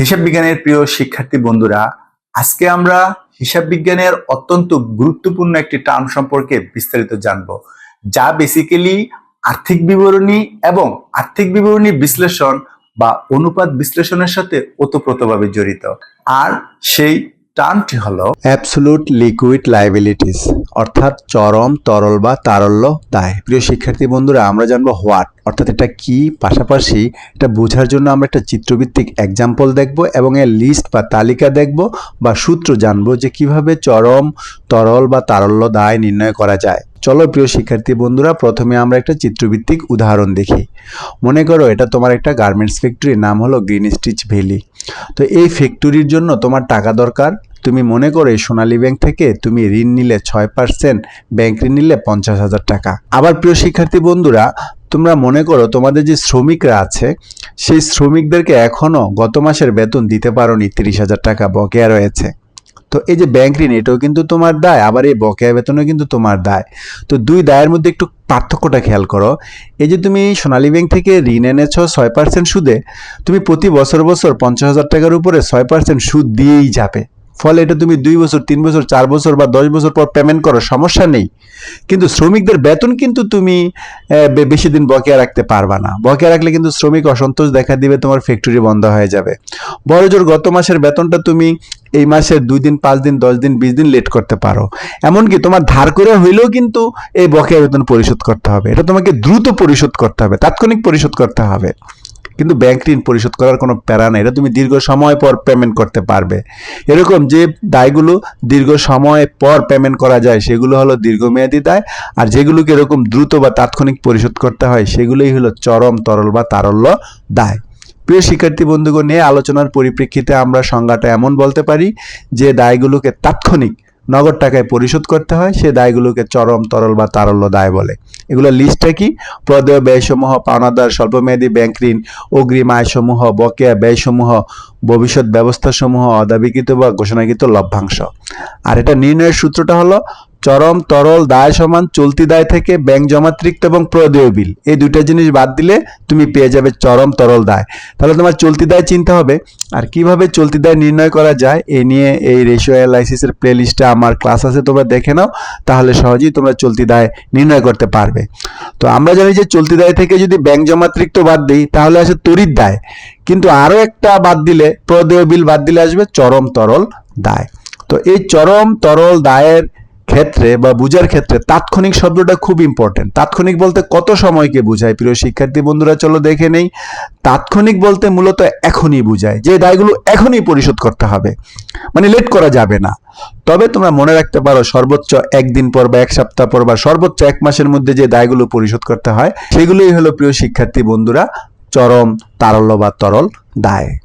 হিসাব বিজ্ঞানের প্রিয় শিক্ষার্থী বন্ধুরা, আজকে আমরা হিসাব বিজ্ঞানের অত্যন্ত গুরুত্বপূর্ণ একটি টার্ম সম্পর্কে বিস্তারিত জানব, যা বেসিক্যালি আর্থিক বিবরণী এবং আর্থিক বিবরণী বিশ্লেষণ বা অনুপাত বিশ্লেষণের সাথে ওতপ্রোতভাবে জড়িত। আর সেই টার্মটি হলো অ্যাবসোলুট লিকুইড লায়াবিলিটিস, অর্থাৎ চরম তরল বা তারল্য দায়। প্রিয় শিক্ষার্থী বন্ধুরা, আমরা জানবো হোয়াট অর্থাৎ এটা কি, পাশাপাশি এটা বোঝার জন্য আমরা একটা চিত্রভিত্তিক এক্সাম্পল দেখব এবং এর লিস্ট বা তালিকা দেখব বা সূত্র জানবো যে কিভাবে চরম তরল বা তারল্য দায় নির্ণয় করা যায়। চলো প্রিয় শিক্ষার্থী বন্ধুরা, প্রথমে আমরা একটা চিত্রভিত্তিক উদাহরণ দেখি। মনে করো এটা তোমার একটা গার্মেন্টস ফ্যাক্টরির নাম হলো গ্রিন স্টিচ ভ্যালি। তো এই ফ্যাক্টরির জন্য তোমার টাকা দরকার। তুমি মনে করো এই সোনালী ব্যাংক থেকে তুমি ঋণ নিলে 6%, ব্যাংক ঋণ নিলে 50,000 টাকা। আবার প্রিয় শিক্ষার্থী বন্ধুরা, তোমরা মনে করো তোমাদের যে শ্রমিকরা আছে সেই শ্রমিকদেরকে এখনো গত মাসের বেতন দিতে পারোনি, 30,000 টাকা বকেয়া রয়েছে। তো এই যে ব্যাংক ঋণ, এটাও কিন্তু তোমার দায়, আবার এই বকেয়া বেতনও কিন্তু তোমার দায়। তো দুই দায়ের মধ্যে একটু পার্থক্যটা খেয়াল করো। এই যে তুমি সোনালী ব্যাংক থেকে ঋণ এনেছো 6% সুদে, তুমি প্রতি বছর 50,000 টাকার উপরে 6% সুদ দিয়েই যাবে। ফলে এটা তুমি 2 বছর, 3 বছর, 4 বছর বা 10 বছর পর পেমেন্ট করো, সমস্যা নেই। কিন্তু শ্রমিকদের বেতন কিন্তু তুমি বেশি দিন বকেয়া রাখতে পারবা না। বকেয়া রাখলে কিন্তু শ্রমিক অসন্তোষ দেখা দিবে, তোমার ফ্যাক্টরি বন্ধ হয়ে যাবে। বড়জোর গত মাসের বেতনটা তুমি এই মাসের 2 দিন, 5 দিন, 10 দিন, 20 দিন লেট করতে পারো। এমনকি তোমার ধার করে হইলেও কিন্তু এই বকেয়া বেতন পরিশোধ করতে হবে। এটা তোমাকে দ্রুত পরিশোধ করতে হবে, তাৎক্ষণিক পরিশোধ করতে হবে। কিন্তু ব্যাংক ঋণ পরিশোধ করার কোনো প্যারা নেই, এটা তুমি দীর্ঘ সময় পর পেমেন্ট করতে পারবে। এরকম যে দায়গুলো দীর্ঘ সময় পর পেমেন্ট করা যায় সেগুলো হলো দীর্ঘমেয়াদী দায়, আর যেগুলোকে এরকম দ্রুত বা তাৎক্ষণিক পরিশোধ করতে হয় সেগুলোই হলো চরম তরল বা তারল্য দায়। প্রিয় শিক্ষার্থী বন্ধুগণ, নিয়ে আলোচনার পরিপ্রেক্ষিতে আমরা সংজ্ঞাটা এমন বলতে পারি যে দায়গুলোকে তাৎক্ষণিক নগদ টাকায় পরিশোধ করতে হয়, সে দায়গুলোকে চরম তরল বা তারল্য দায় বলে। এগুলো লিস্টটা কি? প্রদেয় ব্যয়সমূহ, পাওনাদার, স্বল্পমেয়াদী ব্যাংক ঋণ, অগ্রিম আয়সমূহ, বকেয়া ব্যয়সমূহ, ভবিষ্যৎ ব্যবস্থাসমূহ, অদাবিকৃত বা ঘোষণাকৃত লভ্যাংশ। আর এটা নির্ণয়ের সূত্রটা হলো চরম তরল দায় সমান চলতি দায় থেকে ব্যাংক জমাতিরিক্ত এবং প্রদেয় বিল, এই দুইটা জিনিস বাদ দিলে তুমি পেয়ে যাবে চরম তরল দায়। তাহলে তোমার চলতি দায় চিন্তা হবে। আর কিভাবে চলতি দায় নির্ণয় করা যায় এ নিয়ে এই রেশিও অ্যানালাইসিসের প্লে লিস্টে আমার ক্লাস আছে, তোমরা দেখে নাও, তাহলে সহজেই তোমরা চলতি দায় নির্ণয় করতে পারবে। তো আমরা জানি যে চলতি দায় থেকে যদি ব্যাংক জমাতিরিক্ত বাদ দিই তাহলে আসে তড়িৎ দায়, কিন্তু আরো একটা বাদ দিলে, প্রদেয় বিল বাদ দিলে আসবে চরম তরল দায়। তো এই চরম তরল দায়ের ক্ষেত্রে বা বুঝার ক্ষেত্রে তাৎক্ষণিক শব্দটা খুব ইম্পর্টেন্ট। তাৎক্ষণিক বলতে কত সময়কে বোঝায় প্রিয় শিক্ষার্থী বন্ধুরা, চলো দেখে নেই। তাৎক্ষণিক বলতে মূলত এখনই বোঝায়, যে দায়গুলো এখনই পরিশোধ করতে হবে, মানে লেট করা যাবে না। তবে তোমরা মনে রাখতে পারো সর্বোচ্চ 1 দিন পর বা 1 সপ্তাহ পর বা সর্বোচ্চ 1 মাসের মধ্যে যে দায়গুলো পরিশোধ করতে হয় সেগুলোই হলো প্রিয় শিক্ষার্থী বন্ধুরা চরম তারল্য বা তরল দায়।